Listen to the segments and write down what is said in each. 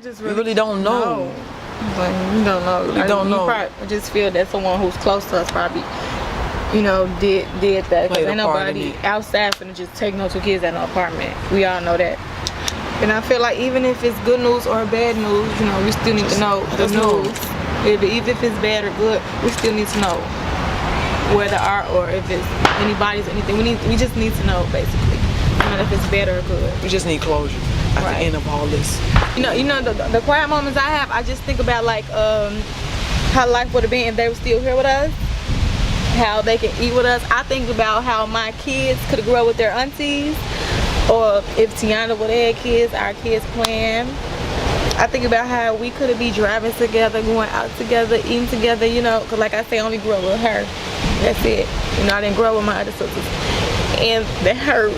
Just really don't know. Like, you don't know. You don't know. I just feel that someone who's close to us probably, did that. Because ain't nobody outside finna just take no 2 kids at an apartment. We all know that. And I feel like even if it's good news or bad news, we still need to know the news. Even if it's bad or good, we still need to know where they are or if it's anybody's anything. We just need to know, basically. If it's bad or good. We just need closure at the end of all this. The quiet moments I have, I just think about like how life would have been if they were still here with us, how they can eat with us. I think about how my kids could have grown up with their aunties, or if Tionda would have had kids, our kids playing. I think about how we could have been driving together, going out together, eating together, because like I say, I only grew up with her. That's it. I didn't grow up with my other sisters. And that hurt.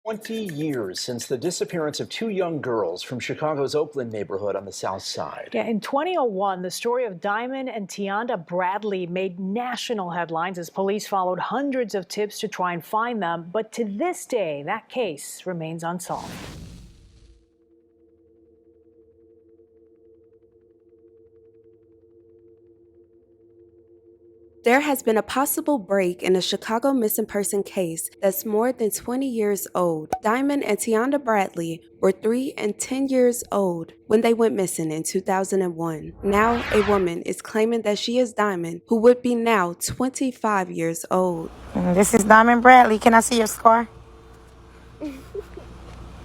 20 years since the disappearance of 2 young girls from Chicago's Oakland neighborhood on the South Side. Yeah, in 2001, the story of Diamond and Tionda Bradley made national headlines as police followed hundreds of tips to try and find them. But to this day, that case remains unsolved. There has been a possible break in the Chicago missing person case that's more than 20 years old. Diamond and Tionda Bradley were 3 and 10 years old when they went missing in 2001. Now, a woman is claiming that she is Diamond, who would be now 25 years old. This is Diamond Bradley. Can I see your scar?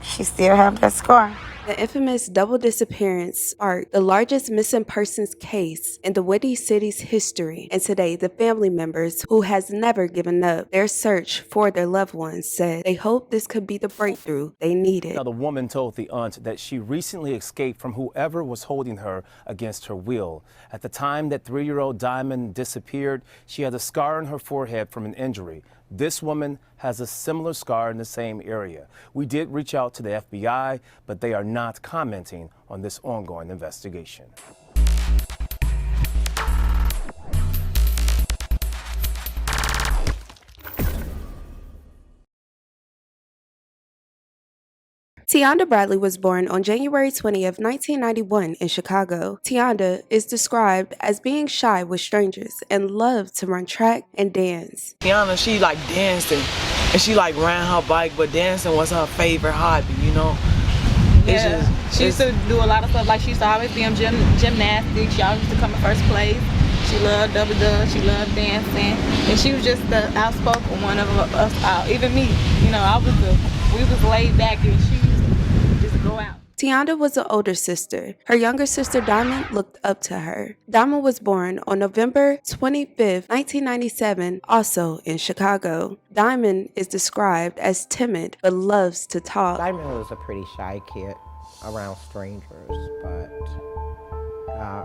She still have that scar. The infamous double disappearance sparked the largest missing persons case in the Windy City's history. And today, the family members who has never given up their search for their loved ones said they hope this could be the breakthrough they needed. Now, the woman told the aunt that she recently escaped from whoever was holding her against her will. At the time that 3-year-old Diamond disappeared, she had a scar on her forehead from an injury. This woman has a similar scar in the same area. We did reach out to the FBI, but they are not commenting on this ongoing investigation. Tionda Bradley was born on January 20th, 1991 in Chicago. Tionda is described as being shy with strangers and loved to run track and dance. Tionda, she like dancing and she like ran her bike, but dancing was her favorite hobby, Yeah. She used to do a lot of stuff, like she used to always be in gymnastics. She always used to come in first place. She loved double dutch, she loved dancing, and she was just the outspoken one of us all. Even me, we was laid back and she used to just go out. Tionda was an older sister. Her younger sister Diamond looked up to her. Diamond was born on November 25th, 1997, also in Chicago. Diamond is described as timid but loves to talk. Diamond was a pretty shy kid around strangers, but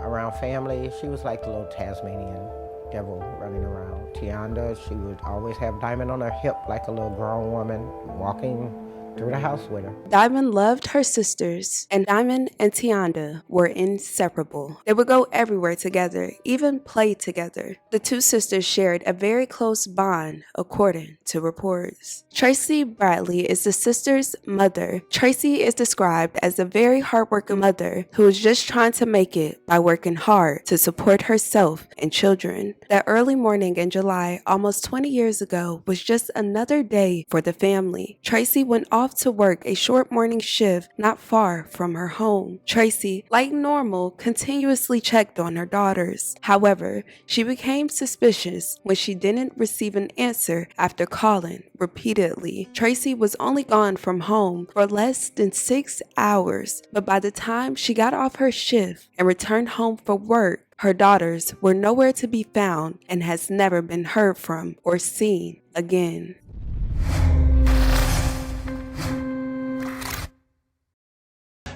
around family, she was like the little Tasmanian devil running around. Tionda, she would always have Diamond on her hip like a little grown woman walking through the house with her. Diamond loved her sisters, and Diamond and Tionda were inseparable. They would go everywhere together, even play together. The two sisters shared a very close bond, according to reports. Tracy Bradley is the sister's mother. Tracy is described as a very hardworking mother who is just trying to make it by working hard to support herself and children. That early morning in July, almost 20 years ago, was just another day for the family. Tracy went off to work a short morning shift not far from her home. Tracy, like normal, continuously checked on her daughters. However, she became suspicious when she didn't receive an answer after calling repeatedly. Tracy was only gone from home for less than 6 hours, but by the time she got off her shift and returned home for work, her daughters were nowhere to be found and has never been heard from or seen again.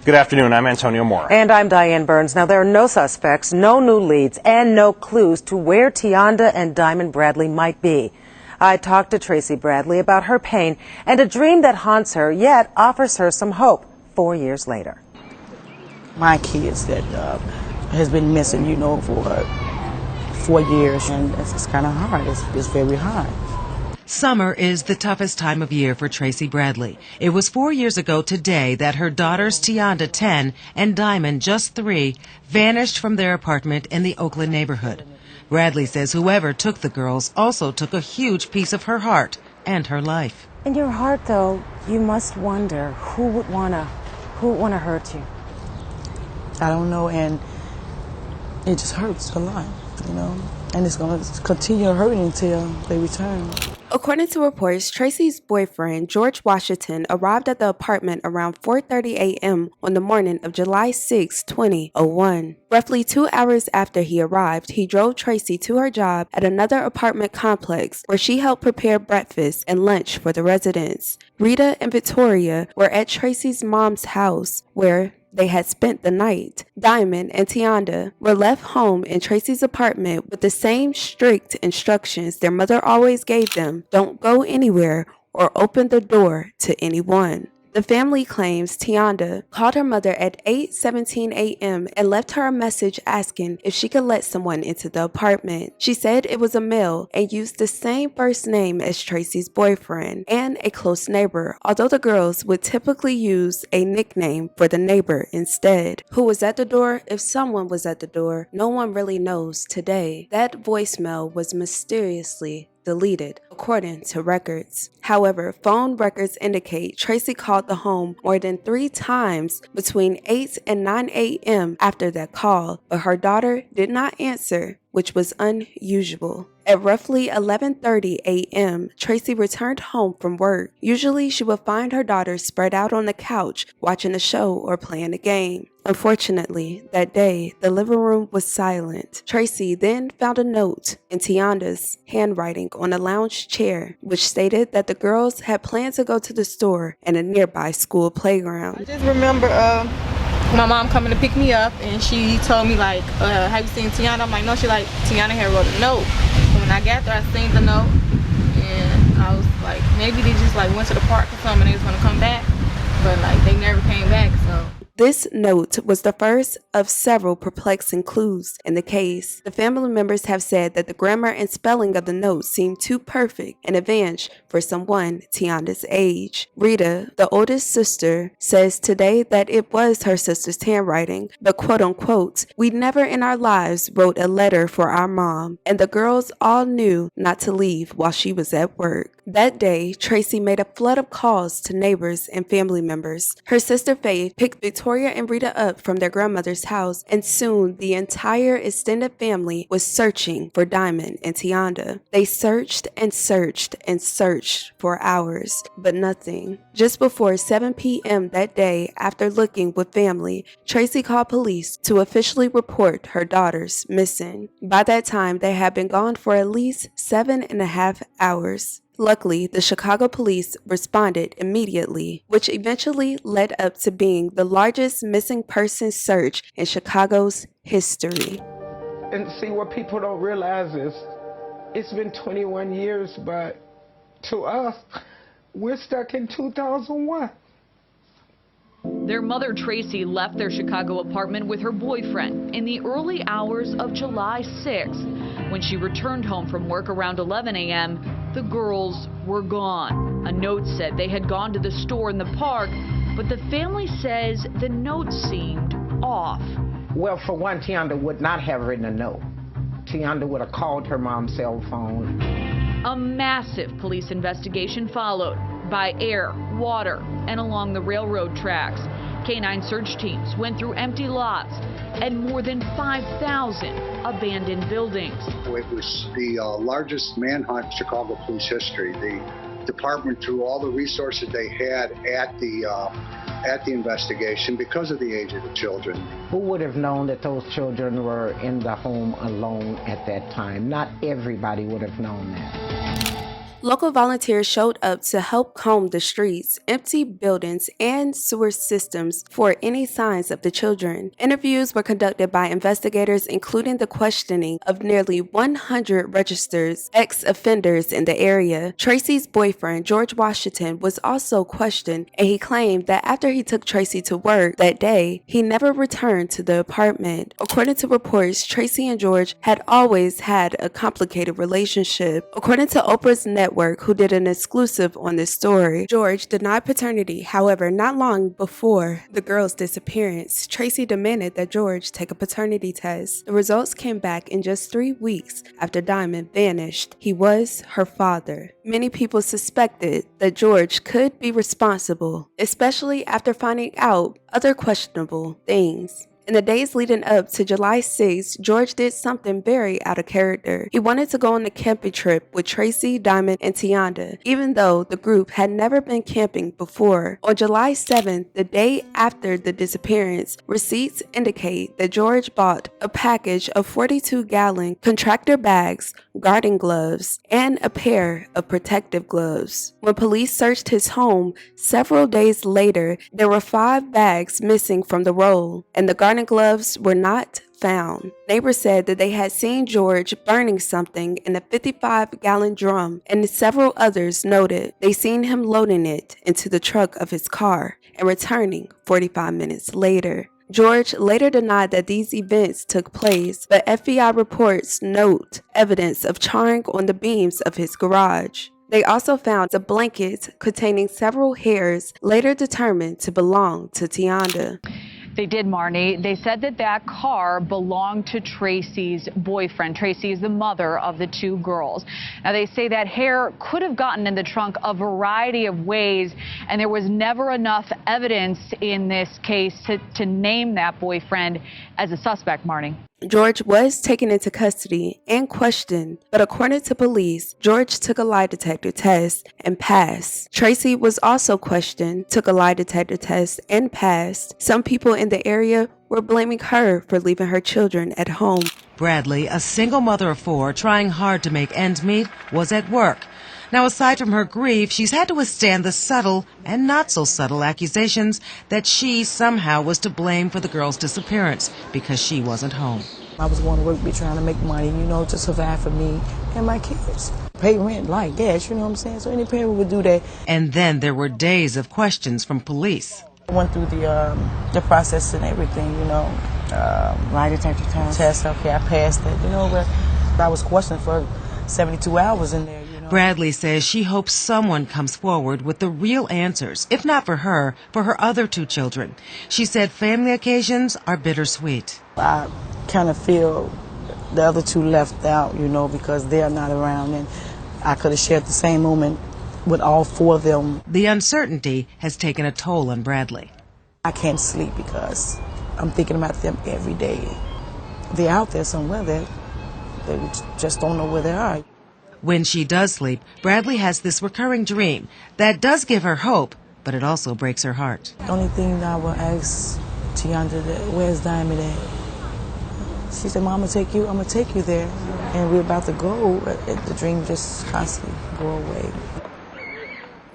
Good afternoon, I'm Antonio Moore. And I'm Diane Burns. Now, there are no suspects, no new leads, and no clues to where Tionda and Diamond Bradley might be. I talked to Tracy Bradley about her pain and a dream that haunts her, yet offers her some hope 4 years later. My kids that has been missing, for 4 years, and it's kind of hard. It's very hard. Summer is the toughest time of year for Tracy Bradley. It was 4 years ago today that her daughters Tionda, 10, and Diamond, just 3, vanished from their apartment in the Oakland neighborhood. Bradley says whoever took the girls also took a huge piece of her heart and her life. In your heart, though, you must wonder who would wanna hurt you. I don't know, and it just hurts a lot, you know, and it's going to continue hurting until they return. According to reports, Tracy's boyfriend, George Washington, arrived at the apartment around 4:30 a.m. on the morning of July 6, 2001. Roughly 2 hours after he arrived, he drove Tracy to her job at another apartment complex where she helped prepare breakfast and lunch for the residents. Rita and Victoria were at Tracy's mom's house where they had spent the night. Diamond and Tionda were left home in Tracy's apartment with the same strict instructions their mother always gave them: don't go anywhere or open the door to anyone. The family claims Tionda called her mother at 8:17 a.m. and left her a message asking if she could let someone into the apartment. She said it was a male and used the same first name as Tracy's boyfriend and a close neighbor, although the girls would typically use a nickname for the neighbor instead. Who was at the door? If someone was at the door, no one really knows today. That voicemail was mysteriously deleted, according to records. However, phone records indicate Tracy called the home more than 3 times between 8 and 9 a.m. after that call, but her daughter did not answer, which was unusual. At roughly 11:30 a.m., Tracy returned home from work. Usually, she would find her daughter spread out on the couch, watching a show or playing a game. Unfortunately, that day, the living room was silent. Tracy then found a note in Tionda's handwriting on a lounge chair, which stated that the girls had planned to go to the store and a nearby school playground. I just remember my mom coming to pick me up, and she told me, like, have you seen Tionda? I'm like, no. She like, Tionda had wrote a note. And when I got there, I seen the note, and I was like, maybe they just like went to the park or something and they was gonna come back, but like they never came back, so. This note was the first of several perplexing clues in the case. The family members have said that the grammar and spelling of the note seemed too perfect and advanced for someone Tionda's age. Rita, the oldest sister, says today that it was her sister's handwriting, but quote unquote, we never in our lives wrote a letter for our mom, and the girls all knew not to leave while she was at work. That day, Tracy made a flood of calls to neighbors and family members. Her sister Faith picked Victoria and Rita up from their grandmother's house, and soon the entire extended family was searching for Diamond and Tionda. They searched and searched and searched for hours, but nothing. Just before 7 p.m. that day, after looking with family, Tracy called police to officially report her daughters missing. By that time, they had been gone for at least 7.5 hours. Luckily, the Chicago police responded immediately, which eventually led up to being the largest missing person search in Chicago's history. And see, what people don't realize is it's been 21 years, but to us, we're stuck in 2001. Their mother, Tracy, left their Chicago apartment with her boyfriend in the early hours of July 6th. When she returned home from work around 11 a.m., the girls were gone. A note said they had gone to the store in the park, but the family says the note seemed off. Well, for one, Tionda would not have written a note. Tionda would have called her mom's cell phone. A massive police investigation followed by air, water, and along the railroad tracks. Canine search teams went through empty lots and more than 5,000 abandoned buildings. It was the largest manhunt in Chicago police history. The department threw all the resources they had at the investigation because of the age of the children. Who would have known that those children were in the home alone at that time? Not everybody would have known that. Local volunteers showed up to help comb the streets, empty buildings, and sewer systems for any signs of the children. Interviews were conducted by investigators, including the questioning of nearly 100 registered ex-offenders in the area. Tracy's boyfriend, George Washington, was also questioned, and he claimed that after he took Tracy to work that day, he never returned to the apartment. According to reports, Tracy and George had always had a complicated relationship. According to Oprah's network, Network, who did an exclusive on this story. George denied paternity. However, not long before the girl's disappearance, Tracy demanded that George take a paternity test. The results came back in just 3 weeks after Diamond vanished. He was her father. Many people suspected that George could be responsible, especially after finding out other questionable things. In the days leading up to July 6th, George did something very out of character. He wanted to go on a camping trip with Tracy, Diamond, and Tionda, even though the group had never been camping before. On July 7th, the day after the disappearance, receipts indicate that George bought a package of 42-gallon contractor bags, garden gloves, and a pair of protective gloves. When police searched his home several days later, there were 5 bags missing from the roll, and the garden gloves were not found. Neighbors said that they had seen George burning something in a 55-gallon drum, and several others noted they seen him loading it into the trunk of his car and returning 45 minutes later. George later denied that these events took place, but FBI reports note evidence of charring on the beams of his garage. They also found a blanket containing several hairs, later determined to belong to Tionda. They did, Marnie. They said that that car belonged to Tracy's boyfriend. Tracy is the mother of the 2 girls. Now, they say that hair could have gotten in the trunk a variety of ways, and there was never enough evidence in this case to name that boyfriend as a suspect, Marnie. George was taken into custody and questioned, but according to police, George took a lie detector test and passed. Tracy was also questioned, took a lie detector test and passed. Some people in the area were blaming her for leaving her children at home. Bradley, a single mother of 4 trying hard to make ends meet, was at work. Now, aside from her grief, she's had to withstand the subtle and not so subtle accusations that she somehow was to blame for the girl's disappearance because she wasn't home. I was going to work, be trying to make money, to survive for me and my kids. Pay rent like gas, you know what I'm saying? So any parent would do that. And then there were days of questions from police. I went through the process and everything, lie detector test. Okay, I passed it, but I was questioned for 72 hours in there. Bradley says she hopes someone comes forward with the real answers, if not for her other 2 children. She said family occasions are bittersweet. I kind of feel the other 2 left out, because they're not around, and I could have shared the same moment with all 4 of them. The uncertainty has taken a toll on Bradley. I can't sleep because I'm thinking about them every day. They're out there somewhere that they just don't know where they are. When she does sleep, Bradley has this recurring dream that does give her hope, but it also breaks her heart. The only thing that I will ask Tionda, where's Diamond at? She said, Mom, I'm gonna take you there. And we're about to go, the dream just constantly go away.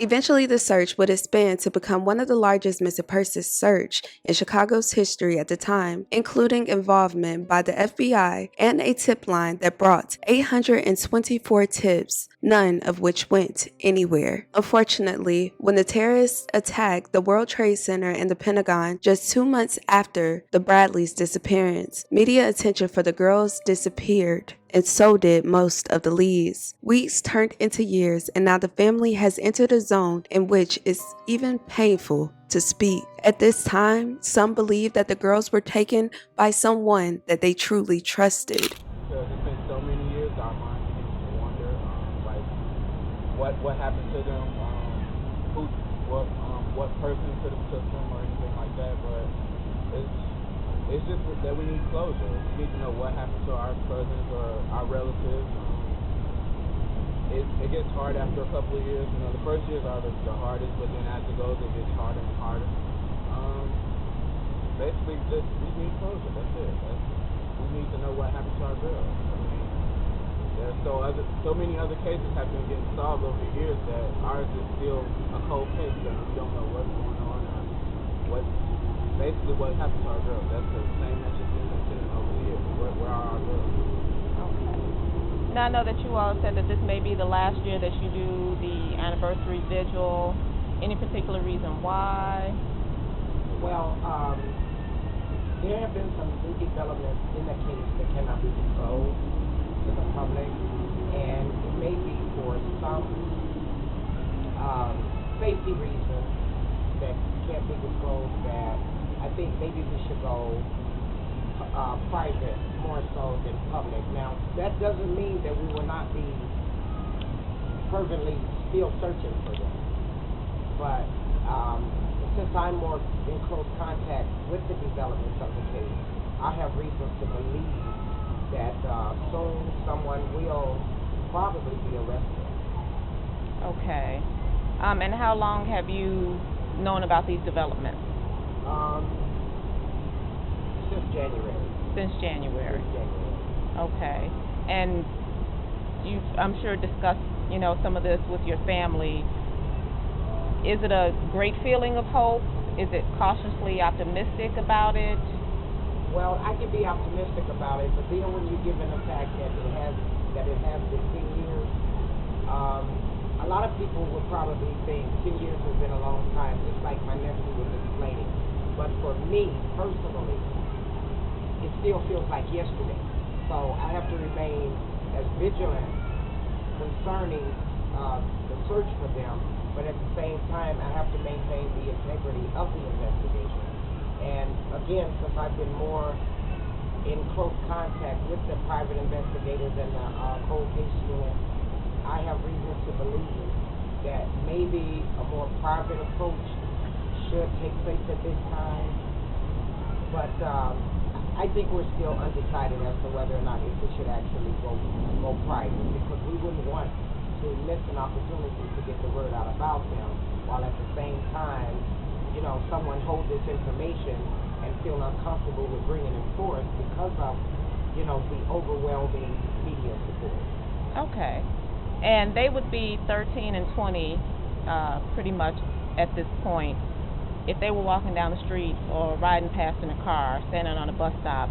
Eventually, the search would expand to become one of the largest missing persons search in Chicago's history at the time, including involvement by the FBI and a tip line that brought 824 tips, none of which went anywhere. Unfortunately, when the terrorists attacked the World Trade Center and the Pentagon just 2 months after the Bradleys' disappearance, media attention for the girls disappeared, and so did most of the leads. Weeks turned into years, and now the family has entered a zone in which it's even painful to speak. At this time, some believe that the girls were taken by someone that they truly trusted. Because it's been so many years, our mind begins to wonder, what happened to them, what person could have took them or anything like that. But it's just that we need closure. We need to know what happened to our cousins or our relatives. It gets hard after a couple of years. The first years are the hardest, but then as it goes, it gets harder and harder. Basically, we need closure. That's it. We need to know what happened to our girls. There's so many other cases have been getting solved over the years that ours is still a cold case that we don't know what's going on or basically what happened to our girls. That's the same message we've been over the years. Where are our girls? Okay. Now I know that you all said that this may be the last year that you do the anniversary vigil. Any particular reason why? Well, there have been some new developments in the case that cannot be disclosed. to the public, and it may be for some safety reasons that can't be disclosed, that I think maybe we should go private more so than public. Now, that doesn't mean that we will not be fervently still searching for them. But since I'm more in close contact with the developments of the case, I have reasons to believe that soon someone will probably be arrested. Okay. And how long have you known about these developments? Since January. Since January. Okay. And you, I'm sure, discussed, some of this with your family. Is it a great feeling of hope? Is it cautiously optimistic about it? Well, I can be optimistic about it, but then when you're given the fact that it has been 10 years, a lot of people would probably think 10 years has been a long time, just like my nephew was explaining. But for me, personally, it still feels like yesterday. So I have to remain as vigilant concerning the search for them, but at the same time, I have to maintain the integrity of the investigation. And again, since I've been more in close contact with the private investigators and the cold case unit, I have reasons to believe that maybe a more private approach should take place at this time. But I think we're still undecided as to whether or not if we should actually go private, because we wouldn't want to miss an opportunity to get the word out about them, while at the same time, someone hold this information and feel uncomfortable with bringing it forth because of, the overwhelming media support. Okay. And they would be 13 and 20 pretty much at this point. If they were walking down the street or riding past in a car, standing on a bus stop,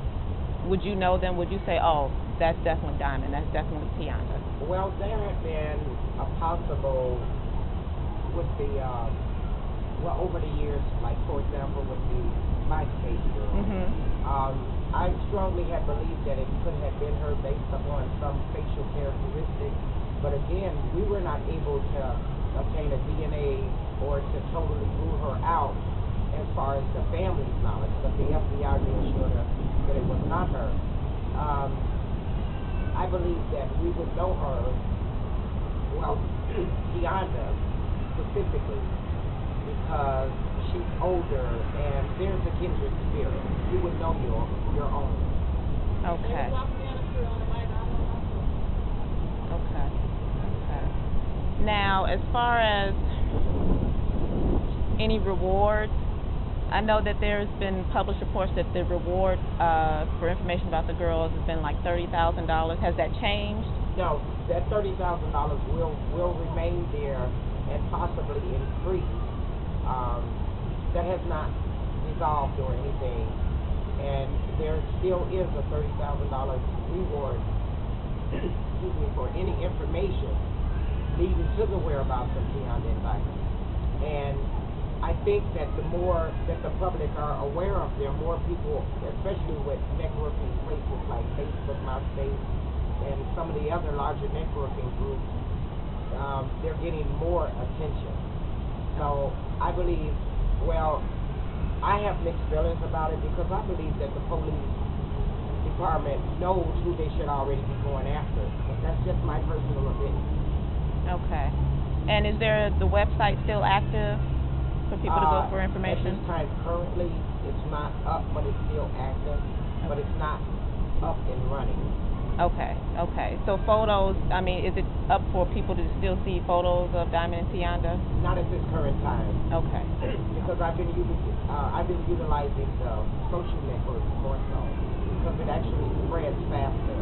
would you know them? Would you say, oh, that's definitely Diamond, that's definitely Tionda? Well, there had been a possible with the, over the years, like for example with the MySpace girl, I strongly had believed that it could have been her based upon some facial characteristics, but again, we were not able to obtain a DNA or to totally rule her out as far as the family's knowledge, but the FBI reassured us that it was not her. I believe that we would know her, Tionda specifically, because she's older and there's a kindred spirit. You would know your own. Okay. Now, as far as any rewards, I know that there's been published reports that the reward for information about the girls has been like $30,000. Has that changed? No, that $30,000 will remain there and possibly increase. That has not dissolved or anything, and there still is a $30,000 reward for any information leading to the whereabouts of Tionda and Diamond. And I think that the more that the public are aware of them, more people, especially with networking places like Facebook, MySpace, and some of the other larger networking groups, they're getting more attention. So I believe, I have mixed feelings about it because I believe that the police department knows who they should already be going after. But that's just my personal opinion. Okay. And is the website still active for people to go for information? At this time, currently, it's not up, but it's still active, but it's not up and running. Okay. So photos, is it up for people to still see photos of Diamond and Tionda? Not at this current time. Okay. Because I've been utilizing the social networks more so, because it actually spreads faster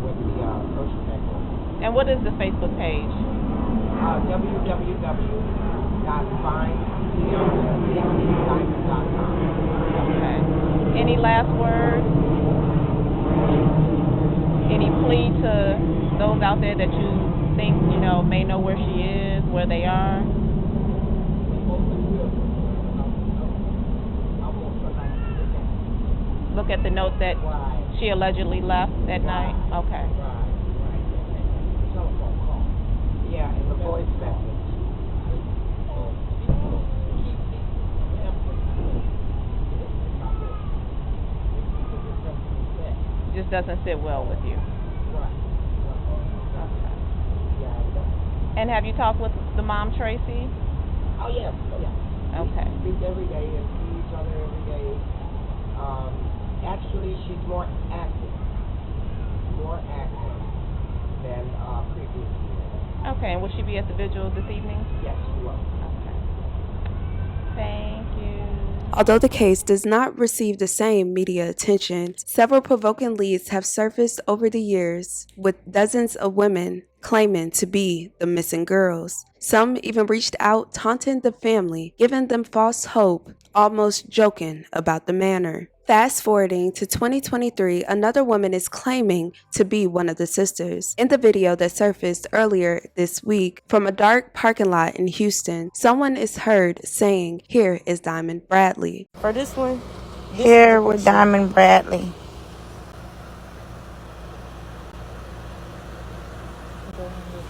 with the social networks. And what is the Facebook page? www.findtionda.com. Okay. Any last words? Any plea to those out there that you think, may know where she is, where they are? Look at the note that she allegedly left that night? Okay. voice message. Just doesn't sit well with you. And have you talked with the mom, Tracy? Oh yes, Okay. We speak every day and see each other every day. Actually, she's more active than previous years. Okay, and will she be at the vigil this evening? Yes, she will. Okay. Thank you. Although the case does not receive the same media attention, several provoking leads have surfaced over the years, with dozens of women claiming to be the missing girls. Some even reached out taunting the family, giving them false hope, almost joking about the manner. Fast forwarding to 2023, another woman is claiming to be one of the sisters. In the video that surfaced earlier this week from a dark parking lot in Houston, someone is heard saying, "Here is Diamond Bradley." For this one, here with Diamond Bradley.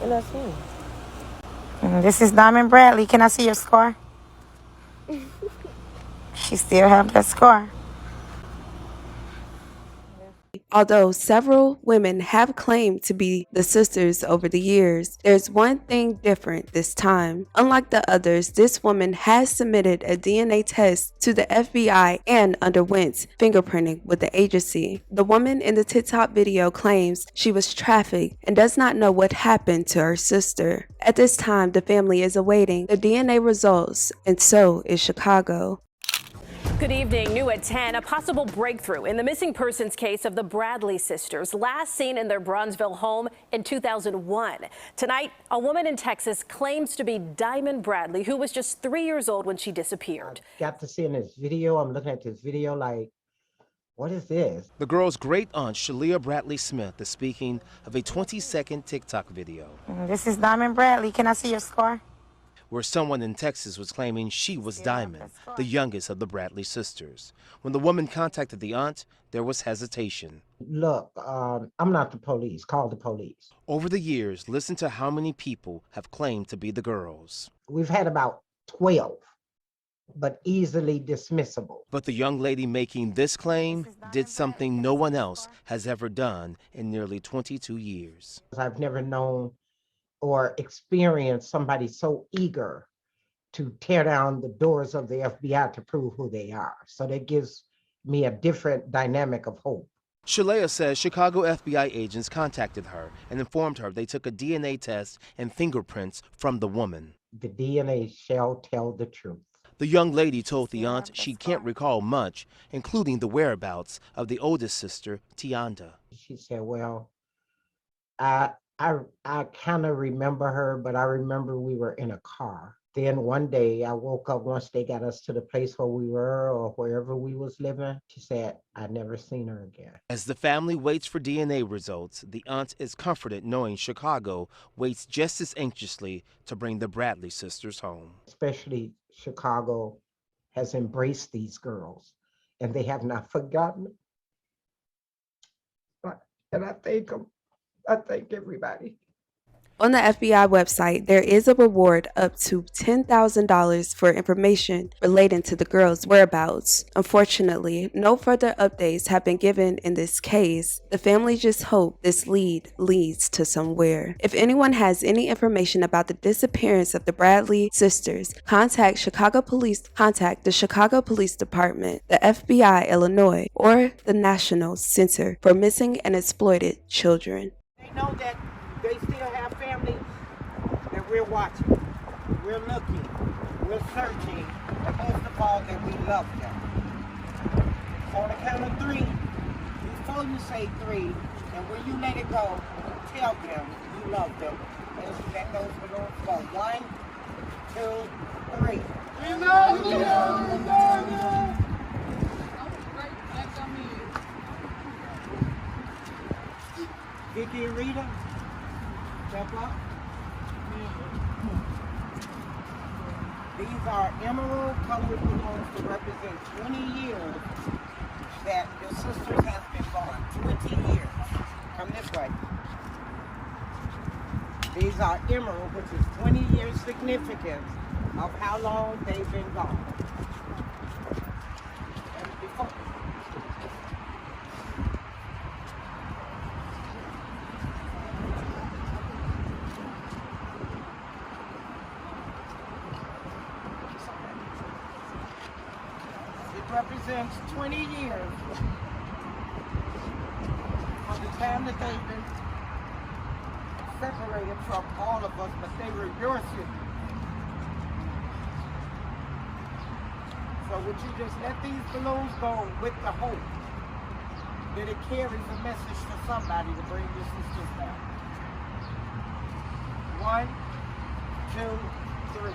And that's me. This is Diamond Bradley. Can I see your scar? She still have that scar. Although several women have claimed to be the sisters over the years, there's one thing different this time. Unlike the others, this woman has submitted a DNA test to the FBI and underwent fingerprinting with the agency. The woman in the TikTok video claims she was trafficked and does not know what happened to her sister. At this time, the family is awaiting the DNA results, and so is Chicago. Good evening. New at 10, a possible breakthrough in the missing persons case of the Bradley sisters, last seen in their Bronzeville home in 2001. Tonight, a woman in Texas claims to be Diamond Bradley, who was just 3 years old when she disappeared. Got to see in this video, I'm looking at this video like, what is this? The girl's great aunt, Leah Bradley Smith, is speaking of a 20-second TikTok video This is Diamond Bradley. Can I see your scar? where someone in Texas was claiming she was Diamond, the youngest of the Bradley sisters. When the woman contacted the aunt, there was hesitation. Look, I'm not the police. Call the police. Over the years, listen to how many people have claimed to be the girls. We've had about 12, but easily dismissible. But the young lady making this claim did something no one else has ever done in nearly 22 years. I've never known or experienced somebody so eager to tear down the doors of the FBI to prove who they are. So that gives me a different dynamic of hope. Shalea says Chicago FBI agents contacted her and informed her they took a DNA test and fingerprints from the woman. The DNA shall tell the truth. The young lady told the aunt she can't recall much, including the whereabouts of the oldest sister, Tionda. She said, well, I kind of remember her, but I remember we were in a car. Then one day I woke up once they got us to the place where we were or wherever we was living. She said, I'd never seen her again. As the family waits for DNA results, the aunt is comforted knowing Chicago waits just as anxiously to bring the Bradley sisters home. Especially Chicago has embraced these girls and they have not forgotten. And I thank them. I thank everybody. On the FBI website, there is a reward up to $10,000 for information relating to the girls' whereabouts. Unfortunately, no further updates have been given in this case. The family just hope this lead leads to somewhere. If anyone has any information about the disappearance of the Bradley sisters, contact the Chicago Police Department, the FBI Illinois, or the National Center for Missing and Exploited Children. They know that they still have families that we're watching, we're looking, we're searching, and most of all that we love them. So on the count of 3, before you say 3, and when you let it go, tell them you love them. And that goes for those 1, 2, 3. We love you! We love you! Vicky and Rita, step up. These are emerald colored balloons to represent 20 years that your sisters have been gone. 20 years. Come this way. These are emerald, which is 20 years significance of how long they've been gone. And before, it represents 20 years from the time that they've been separated from all of us, but they were your children. So would you just let these balloons go with the hope that it carries a message to somebody to bring your sisters back? 1, 2, 3.